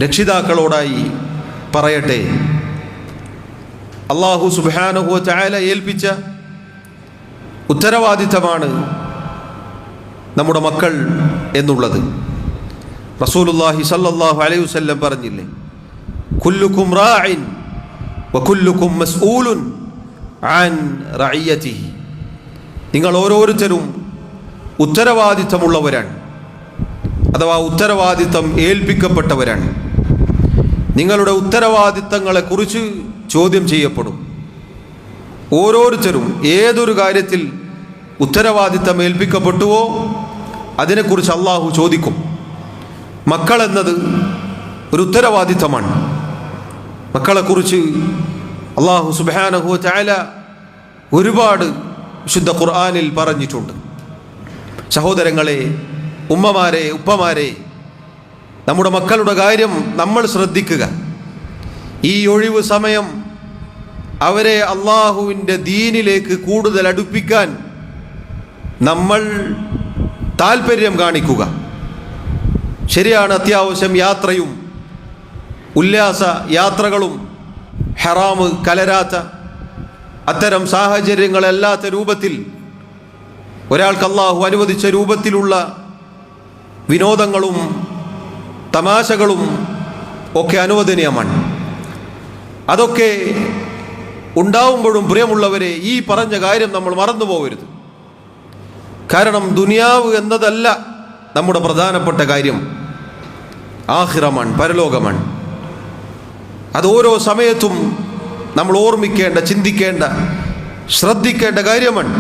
രക്ഷിതാക്കളോടായി പറയട്ടെ, അല്ലാഹു സുബ്ഹാനഹു വ തആല ഏൽപ്പിച്ച ഉത്തരവാദിത്തമാണ് നമ്മുടെ മക്കൾ എന്നുള്ളത്. റസൂലുള്ളാഹി സ്വല്ലല്ലാഹു അലൈഹി വസല്ലം പറഞ്ഞില്ലേ, കുല്ലുക്കും റാഇൻ വകുല്ലുക്കും മസ്ഊലുൻ അൻ റഇയതിഹി. നിങ്ങൾ ഓരോരുത്തരും ഉത്തരവാദിത്തമുള്ളവരാണ്, അഥവാ ഉത്തരവാദിത്തം ഏൽപ്പിക്കപ്പെട്ടവരാണ്. നിങ്ങളുടെ ഉത്തരവാദിത്തങ്ങളെക്കുറിച്ച് ചോദ്യം ചെയ്യപ്പെടും. ഓരോരുത്തരും ഏതൊരു കാര്യത്തിൽ ഉത്തരവാദിത്തം ഏൽപ്പിക്കപ്പെട്ടുവോ അതിനെക്കുറിച്ച് അള്ളാഹു ചോദിക്കും. മക്കൾ എന്നത് ഒരു ഉത്തരവാദിത്തമാണ്. മക്കളെക്കുറിച്ച് അള്ളാഹു സുബ്ഹാനഹു വ തആല ഒരുപാട് വിശുദ്ധ ഖുർആനിൽ പറഞ്ഞിട്ടുണ്ട്. സഹോദരങ്ങളെ, ഉമ്മമാരെ, ഉപ്പമാരെ, നമ്മുടെ മക്കളുടെ കാര്യം നമ്മൾ ശ്രദ്ധിക്കുക. ഈ ഒഴിവ് സമയം അവരെ അള്ളാഹുവിൻ്റെ ദീനിലേക്ക് കൂടുതൽ അടുപ്പിക്കാൻ നമ്മൾ താല്പര്യം കാണിക്കുക. ശരിയാണ്, അത്യാവശ്യം യാത്രയും ഉല്ലാസ യാത്രകളും ഹറാമ് കലരാത്ത അത്തരം സാഹചര്യങ്ങളല്ലാത്ത രൂപത്തിൽ ഒരാൾക്ക് അള്ളാഹു അനുവദിച്ച രൂപത്തിലുള്ള വിനോദങ്ങളും തമാശകളും ഒക്കെ അനുവദനീയമാണ്. അതൊക്കെ ഉണ്ടാവുമ്പോഴും പ്രിയമുള്ളവരെ, ഈ പറഞ്ഞ കാര്യം നമ്മൾ മറന്നു പോകരുത്. കാരണം ദുനിയാവ് എന്നതല്ല നമ്മുടെ പ്രധാനപ്പെട്ട കാര്യം, ആഖിറമാണ്, പരലോകമാണ്. അത് ഓരോ സമയത്തും നമ്മൾ ഓർമ്മിക്കേണ്ട, ചിന്തിക്കേണ്ട, ശ്രദ്ധിക്കേണ്ട കാര്യമാണ്.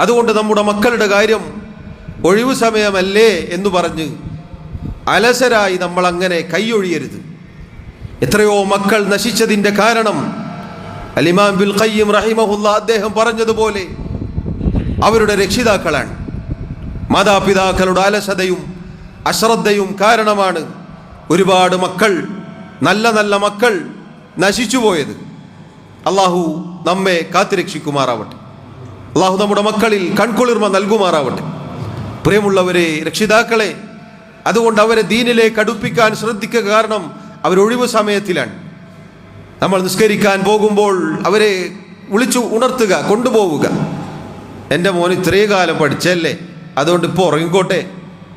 അതുകൊണ്ട് നമ്മുടെ മക്കളുടെ കാര്യം ഒഴിവു സമയമല്ലേ എന്ന് പറഞ്ഞ് അലസരായി നമ്മൾ അങ്ങനെ കൈയൊഴിയരുത്. എത്രയോ മക്കൾ നശിച്ചതിൻ്റെ കാരണം അൽ-ഇമാം ഇബ്നുൽ ഖയ്യിം റഹിമഹുല്ലാ അദ്ദേഹം പറഞ്ഞതുപോലെ അവരുടെ രക്ഷിതാക്കളാണ്. മാതാപിതാക്കളുടെ അലസതയും അശ്രദ്ധയും കാരണമാണ് ഒരുപാട് മക്കൾ, നല്ല നല്ല മക്കൾ നശിച്ചുപോയത്. അള്ളാഹു നമ്മെ കാത്തുരക്ഷിക്കുമാറാവട്ടെ. അള്ളാഹു നമ്മുടെ മക്കളിൽ കൺകുളിർമ നൽകുമാറാവട്ടെ. പ്രിയമുള്ളവരെ, രക്ഷിതാക്കളെ, അതുകൊണ്ട് അവരെ ദീനിലേക്ക് അടുപ്പിക്കാൻ ശ്രദ്ധിക്കുക. കാരണം അവരൊഴിവ് സമയത്തിലാണ്. നമ്മൾ നിസ്കരിക്കാൻ പോകുമ്പോൾ അവരെ വിളിച്ചു ഉണർത്തുക, കൊണ്ടുപോവുക. എൻ്റെ മോൻ ഇത്രയും കാലം പഠിച്ചല്ലേ, അതുകൊണ്ട് ഇപ്പോൾ ഉറങ്ങിക്കോട്ടെ.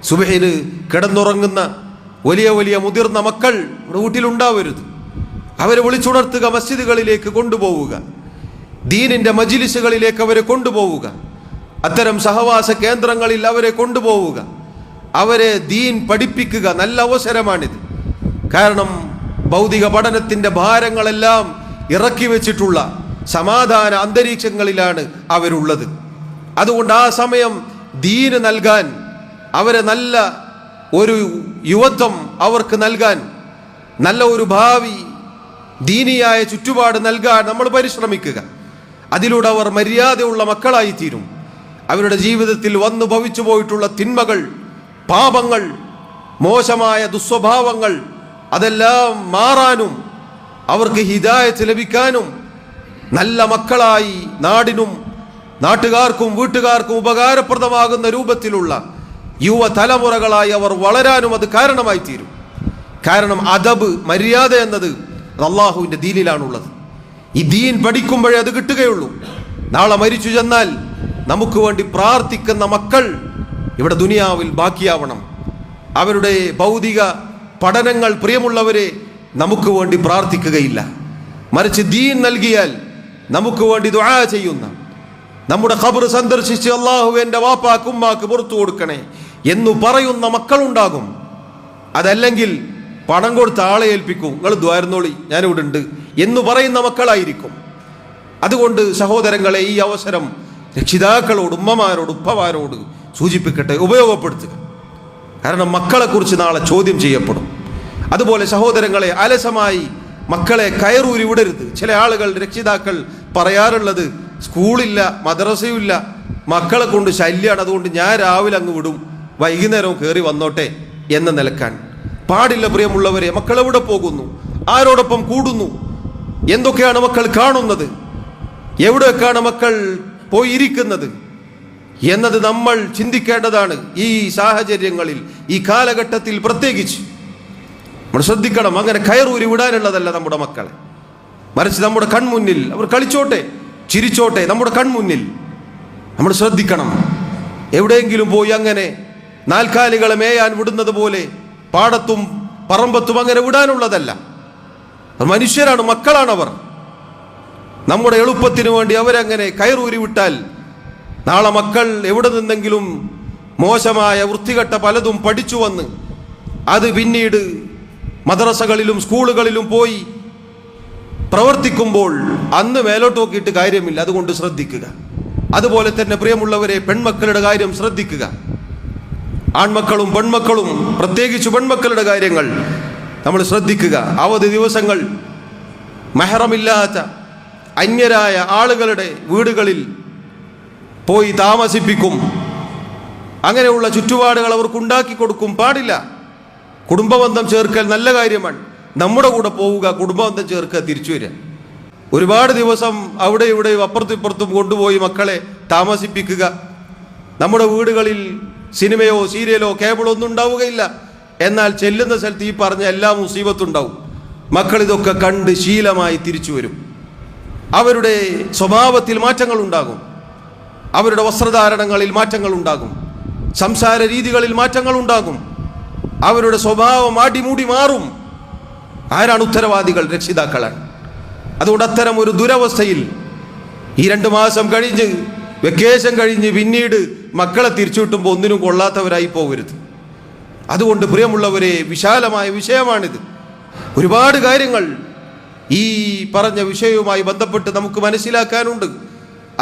സുബഹിന് കിടന്നുറങ്ങുന്ന വലിയ വലിയ മുതിർന്ന മക്കൾ വീട്ടിലുണ്ടാവരുത്. അവരെ വിളിച്ചുണർത്തുക, മസ്ജിദുകളിലേക്ക് കൊണ്ടുപോവുക, ദീനിൻ്റെ മജ്ലിസുകളിലേക്ക് അവരെ കൊണ്ടുപോവുക, അത്തരം സഹവാസ കേന്ദ്രങ്ങളിൽ അവരെ കൊണ്ടുപോവുക, അവരെ ദീൻ പഠിപ്പിക്കുക. നല്ല അവസരമാണിത്. കാരണം ഭൗതിക പഠനത്തിൻ്റെ ഭാരങ്ങളെല്ലാം ഇറക്കി വെച്ചിട്ടുള്ള സമാധാന അന്തരീക്ഷങ്ങളിലാണ് അവരുള്ളത്. അതുകൊണ്ട് ആ സമയം ദീന് നൽകാൻ, അവരെ നല്ല ഒരു യുവത്വം അവർക്ക് നൽകാൻ, നല്ല ഒരു ഭാവി ദീനിയായ ചുറ്റുപാട് നൽകാൻ നമ്മൾ പരിശ്രമിക്കുക. അതിലൂടെ അവർ മര്യാദയുള്ള മക്കളായി തീരും. അവരുടെ ജീവിതത്തിൽ വന്നു ഭവിച്ചു പോയിട്ടുള്ള തിന്മകൾ, പാപങ്ങൾ, മോശമായ ദുസ്വഭാവങ്ങൾ അതെല്ലാം മാറാനും അവർക്ക് ഹിദായത്ത് ലഭിക്കാനും നല്ല മക്കളായി നാടിനും നാട്ടുകാർക്കും വീട്ടുകാർക്കും ഉപകാരപ്രദമാകുന്ന രൂപത്തിലുള്ള യുവതലമുറകളായി അവർ വളരാനും അത് കാരണമായി തീരും. കാരണം അദബ്, മര്യാദ എന്നത് അള്ളാഹുവിൻ്റെ ദീനിലാണുള്ളത്. ഈ ദീൻ പഠിക്കുമ്പോഴേ അത് കിട്ടുകയുള്ളൂ. നാളെ മരിച്ചു ചെന്നാൽ നമുക്ക് വേണ്ടി പ്രാർത്ഥിക്കുന്ന മക്കൾ ഇവിടെ ദുനിയാവിൽ ബാക്കിയാവണം. അവരുടെ ഭൗതിക പഠനങ്ങൾ, പ്രിയമുള്ളവരെ, നമുക്ക് വേണ്ടി പ്രാർത്ഥിക്കുകയില്ല. മറിച്ച് ദീൻ നൽകിയാൽ നമുക്ക് വേണ്ടി ദുആ ചെയ്യുന്ന, നമ്മുടെ ഖബർ സന്ദർശിച്ച് അല്ലാഹു എൻ്റെ വാപ്പാക്ക് ഉമ്മാക്ക് പുറത്തു കൊടുക്കണേ എന്നു പറയുന്ന മക്കളുണ്ടാകും. അതല്ലെങ്കിൽ പണം കൊടുത്ത് ആളെ ഏൽപ്പിക്കും, നിങ്ങൾ ദ്വാരുന്നോളി ഞാനിവിടെ ഉണ്ട് എന്ന് പറയുന്ന മക്കളായിരിക്കും. അതുകൊണ്ട് സഹോദരങ്ങളെ, ഈ അവസരം രക്ഷിതാക്കളോട്, ഉമ്മമാരോട്, ഉപ്പമാരോട് സൂചിപ്പിക്കട്ടെ, ഉപയോഗപ്പെടുത്തുക. കാരണം മക്കളെക്കുറിച്ച് നാളെ ചോദ്യം ചെയ്യപ്പെടും. അതുപോലെ സഹോദരങ്ങളെ, അലസമായി മക്കളെ കയറൂരി വിടരുത്. ചില ആളുകൾ, രക്ഷിതാക്കൾ പറയാറുള്ളത്, സ്കൂളില്ല, മദ്രസയുമില്ല, മക്കളെ കൊണ്ട് ശല്യമാണ്, അതുകൊണ്ട് ഞാൻ രാവിലെ അങ്ങ് വിടും, വൈകുന്നേരം കയറി വന്നോട്ടെ എന്ന നിലക്കാൻ പാടില്ല. പ്രിയമുള്ളവരെ, മക്കൾ എവിടെ പോകുന്നു, ആരോടൊപ്പം കൂടുന്നു, എന്തൊക്കെയാണ് മക്കൾ കാണുന്നത്, എവിടെയൊക്കെയാണ് മക്കൾ പോയിരിക്കുന്നത് എന്നത് നമ്മൾ ചിന്തിക്കേണ്ടതാണ്. ഈ സാഹചര്യങ്ങളിൽ, ഈ കാലഘട്ടത്തിൽ പ്രത്യേകിച്ച് നമ്മൾ ശ്രദ്ധിക്കണം. അങ്ങനെ കയറൂരി വിടാനുള്ളതല്ല നമ്മുടെ മക്കളെ. മറിച്ച് നമ്മുടെ കൺമുന്നിൽ അവർ കളിച്ചോട്ടെ, ചിരിച്ചോട്ടെ, നമ്മുടെ കൺമുന്നിൽ നമ്മൾ ശ്രദ്ധിക്കണം. എവിടെയെങ്കിലും പോയി അങ്ങനെ നാൽക്കാലികളെ മേയാൻ വിടുന്നത് പോലെ പാടത്തും പറമ്പത്തും അങ്ങനെ വിടാനുള്ളതല്ല. മനുഷ്യരാണ്, മക്കളാണവർ. നമ്മുടെ എളുപ്പത്തിന് വേണ്ടി അവരങ്ങനെ കയറൂരി വിട്ടാൽ നാളെ മക്കൾ എവിടെ നിന്നെങ്കിലും മോശമായ വൃത്തികെട്ട പലതും പഠിച്ചു വന്ന് അത് പിന്നീട് മദ്രസകളിലും സ്കൂളുകളിലും പോയി പ്രവർത്തിക്കുമ്പോൾ അന്ന് മേലോട്ട് നോക്കിയിട്ട് കാര്യമില്ല. അതുകൊണ്ട് ശ്രദ്ധിക്കുക. അതുപോലെ തന്നെ പ്രിയമുള്ളവരെ, പെൺമക്കളുടെ കാര്യം ശ്രദ്ധിക്കുക. ആൺമക്കളും പെൺമക്കളും, പ്രത്യേകിച്ച് പെൺമക്കളുടെ കാര്യങ്ങൾ നമ്മൾ ശ്രദ്ധിക്കുക. അവധി ദിവസങ്ങൾ മെഹറമില്ലാത്ത അന്യരായ ആളുകളുടെ വീടുകളിൽ പോയി താമസിപ്പിക്കും. അങ്ങനെയുള്ള ചുറ്റുപാടുകൾ അവർക്കുണ്ടാക്കി കൊടുക്കും. പാടില്ല. കുടുംബബന്ധം ചേർക്കൽ നല്ല കാര്യമാണ്. നമ്മുടെ കൂടെ പോവുക, കുടുംബബന്ധം ചേർക്കുക, തിരിച്ചു വരിക. ഒരുപാട് ദിവസം അവിടെ ഇവിടെയും അപ്പുറത്തും ഇപ്പുറത്തും കൊണ്ടുപോയി മക്കളെ താമസിപ്പിക്കുക. നമ്മുടെ വീടുകളിൽ സിനിമയോ സീരിയലോ കേബിളോ ഒന്നും ഉണ്ടാവുകയില്ല. എന്നാൽ ചെല്ലുന്ന സ്ഥലത്ത് ഈ പറഞ്ഞ എല്ലാ മുസീബത്തുണ്ടാവും. മക്കൾ ഇതൊക്കെ കണ്ട് ശീലമായി തിരിച്ചു വരും. അവരുടെ സ്വഭാവത്തിൽ മാറ്റങ്ങൾ ഉണ്ടാകും, അവരുടെ വസ്ത്രധാരണങ്ങളിൽ മാറ്റങ്ങൾ ഉണ്ടാകും, സംസാര രീതികളിൽ മാറ്റങ്ങൾ ഉണ്ടാകും, അവരുടെ സ്വഭാവം അടിമുടി മാറും. ആരാണ് ഉത്തരവാദികൾ? രക്ഷിതാക്കളാണ്. അതുകൊണ്ട് അത്തരം ഒരു ദുരവസ്ഥയിൽ ഈ 2 മാസം കഴിഞ്ഞ്, വെക്കേഷൻ കഴിഞ്ഞ് പിന്നീട് മക്കളെ തിരിച്ചു കിട്ടുമ്പോൾ ഒന്നിനും കൊള്ളാത്തവരായി പോകരുത്. അതുകൊണ്ട് പ്രിയമുള്ളവരെ, വിശാലമായ വിഷയമാണിത്. ഒരുപാട് കാര്യങ്ങൾ ഈ പറഞ്ഞ വിഷയവുമായി ബന്ധപ്പെട്ട് നമുക്ക് മനസ്സിലാക്കാനുണ്ട്.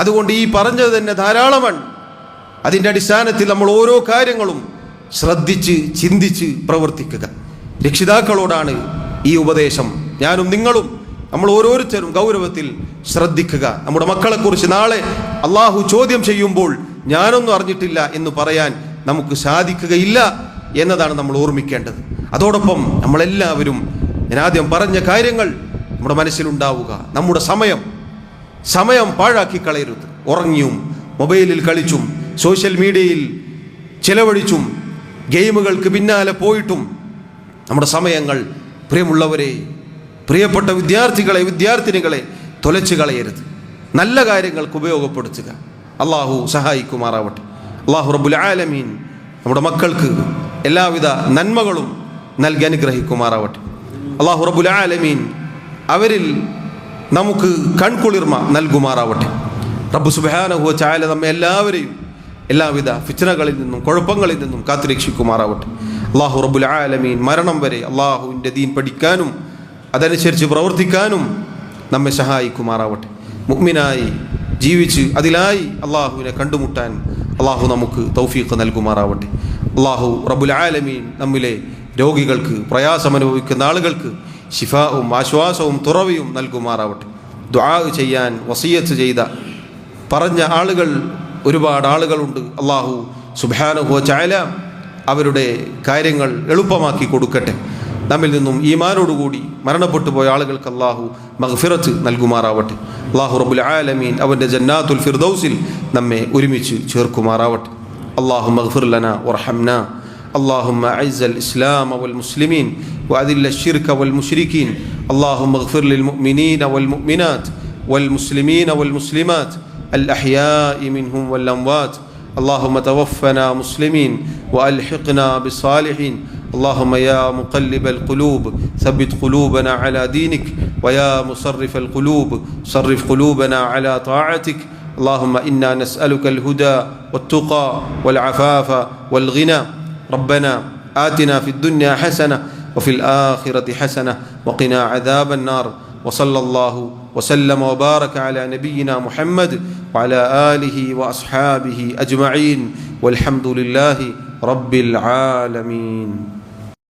അതുകൊണ്ട് ഈ പറഞ്ഞത് തന്നെ ധാരാളമാണ്. അതിൻ്റെ അടിസ്ഥാനത്തിൽ നമ്മൾ ഓരോ കാര്യങ്ങളും ശ്രദ്ധിച്ച് ചിന്തിച്ച് പ്രവർത്തിക്കുക. രക്ഷിതാക്കളോടാണ് ഈ ഉപദേശം. ഞാനും നിങ്ങളും, നമ്മൾ ഓരോരുത്തരും ഗൗരവത്തിൽ ശ്രദ്ധിക്കുക. നമ്മുടെ മക്കളെക്കുറിച്ച് നാളെ അള്ളാഹു ചോദ്യം ചെയ്യുമ്പോൾ ഞാനൊന്നും അറിഞ്ഞിട്ടില്ല എന്ന് പറയാൻ നമുക്ക് സാധിക്കുകയില്ല എന്നതാണ് നമ്മൾ ഓർമ്മിക്കേണ്ടത്. അതോടൊപ്പം നമ്മളെല്ലാവരും, ഞാൻ ആദ്യം പറഞ്ഞ കാര്യങ്ങൾ നമ്മുടെ മനസ്സിലുണ്ടാവുക. നമ്മുടെ സമയം പാഴാക്കി കളയരുത്. ഉറങ്ങിയും മൊബൈലിൽ കളിച്ചും സോഷ്യൽ മീഡിയയിൽ ചെലവഴിച്ചും ഗെയിമുകൾക്ക് പിന്നാലെ പോയിട്ടും നമ്മുടെ സമയങ്ങൾ പ്രിയമുള്ളവരെ, പ്രിയപ്പെട്ട വിദ്യാർത്ഥികളെ, വിദ്യാർത്ഥിനികളെ തൊലച്ചു കളയരുത്. നല്ല കാര്യങ്ങൾക്ക് ഉപയോഗപ്പെടുത്തുക. അള്ളാഹു സഹായിക്കുമാറാവട്ടെ. അള്ളാഹു റബ്ബുൽ ആലമീൻ നമ്മുടെ മക്കൾക്ക് എല്ലാവിധ നന്മകളും നൽകി അനുഗ്രഹിക്കുമാറാവട്ടെ. അള്ളാഹു റബ്ബുൽ ആലമീൻ അവരിൽ നമുക്ക് കൺകുളിർമ നൽകുമാറാവട്ടെ. റബ്ബ് സുബ്ഹാനഹു വ തആല നമ്മെ എല്ലാവരെയും എല്ലാവിധ ഫിത്നകളിൽ നിന്നും കുഴപ്പങ്ങളിൽ നിന്നും കാത്തുരക്ഷിക്കുമാറാവട്ടെ. അള്ളാഹു റബ്ബുൽ ആലമീൻ മരണം വരെ അള്ളാഹുവിൻ്റെ ദീൻ പഠിക്കാനും അതനുസരിച്ച് പ്രവർത്തിക്കാനും നമ്മെ സഹായിക്കുമാറാവട്ടെ. മുഅ്മിനായി ജീവിച്ച് അതിലായി അള്ളാഹുവിനെ കണ്ടുമുട്ടാൻ അള്ളാഹു നമുക്ക് തൗഫീഖ് നൽകുമാറാവട്ടെ. അള്ളാഹു റബ്ബുൽ ആലമീൻ നമ്മിലെ രോഗികൾക്ക്, പ്രയാസമനുഭവിക്കുന്ന ആളുകൾക്ക് ശിഫാവും ആശ്വാസവും തുറവിയും നൽകുമാറാവട്ടെ. ദുആ ചെയ്യാൻ വസിയത്ത് ചെയ്ത പറഞ്ഞ ആളുകൾ ഒരുപാട് ആളുകളുണ്ട്. അള്ളാഹു സുബ്ഹാനഹു വ തആല അവരുടെ കാര്യങ്ങൾ എളുപ്പമാക്കി കൊടുക്കട്ടെ. നമ്മിൽ നിന്നും ഈമാനോടുകൂടി മരണപ്പെട്ടു പോയ ആളുകൾക്ക് അള്ളാഹു മഗ്ഫിറത്ത് നൽകുമാറാവട്ടെ. അള്ളാഹു റബ്ബുൽ ആലമീൻ അവൻ്റെ ജന്നാത്തുൽ ഫിർദൗസിൽ നമ്മെ ഒരുമിച്ച് ചേർക്കുമാറാവട്ടെ. അല്ലാഹുമ്മ ഗ്ഫിർ ലനാ വർഹംനാ. اللهم أعز الإسلام والمسلمين وأذل الشرك والمشركين. اللهم اغفر للمؤمنين والمؤمنات والمسلمين والمسلمات الأحياء منهم والأموات. اللهم توفنا مسلمين وألحقنا بالصالحين. اللهم يا مقلب القلوب ثبت قلوبنا على دينك، ويا مصرف القلوب صرف قلوبنا على طاعتك. اللهم إنا نسألك الهدى والتقى والعفاف والغنى. ربنا آتنا في الدنيا حسنة وفي الآخرة حسنة وقنا عذاب النار. وصلى الله وسلم وبارك على نبينا محمد وعلى آله وأصحابه أجمعين والحمد لله رب العالمين.